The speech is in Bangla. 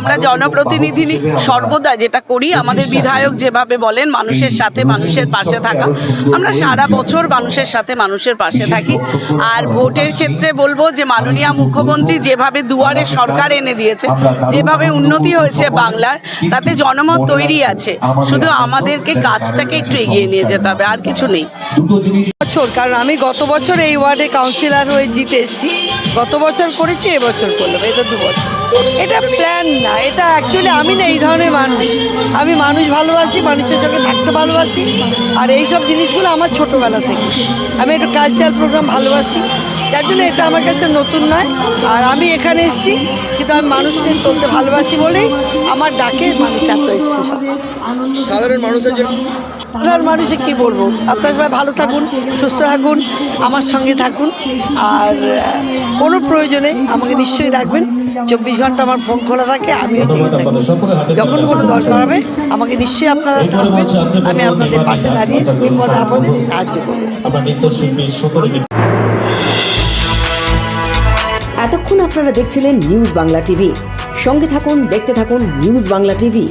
আমরা জনপ্রতিনিধি সর্বদা যেটা করি, আমাদের বিধায়ক যেভাবে বলেন মানুষের সাথে মানুষের পাশে থাকা, আমরা সারা বছর মানুষের সাথে মানুষের পাশে থাকি। আর ভোটের ক্ষেত্রে বলবো যে মাননীয় মুখ্যমন্ত্রী যেভাবে দুয়ারে সরকার এনে দিয়েছে, যেভাবে উন্নতি হয়েছে বাংলার, তাতে জনমত তৈরি আছে। শুধু আমাদেরকে কাজটাকে একটু এগিয়ে নিয়ে যেতে হবে, আর কিছু নেই। কারণ আমি গত বছর এই ওয়ার্ডে কাউন্সিলর হয়ে জিতে এসেছি, গত বছর করেছি, এবছর করলাম, এটা 2 বছর। এটা প্ল্যান না, এটা অ্যাকচুয়ালি আমি না এই ধরনের মানুষ। আমি মানুষ ভালোবাসি, মানুষের সঙ্গে থাকতে ভালোবাসি, আর এই সব জিনিসগুলো আমার ছোটোবেলা থেকে। আমি একটু কালচারাল প্রোগ্রাম ভালোবাসি, যার জন্য এটা আমার কাছে নতুন নয়। আর আমি এখানে এসেছি, কিন্তু আমি মানুষদের চলতে ভালোবাসি বলেই আমার ডাকে মানুষ এত এসছে। সব সাধারণ মানুষের জন্য সাধারণ মানুষে কী বলবো, আপনারা সবাই ভালো থাকুন, সুস্থ থাকুন, আমার সঙ্গে থাকুন। আর কোনো প্রয়োজনে আমাকে নিশ্চয়ই ডাকবেন। 24 ঘন্টা আমার ফোন খোলা থাকে, আমিও ঠিক থাকবো। যখন কোনো দরকার হবে আমাকে নিশ্চয়ই আপনারা ডাকবেন, আমি আপনাদের পাশে দাঁড়িয়ে বিপদে আপদে সাহায্য করবো। এতক্ষণ আপনারা দেখছিলেন নিউজ বাংলা টিভি। সঙ্গে থাকুন, দেখতে থাকুন নিউজ বাংলা টিভি।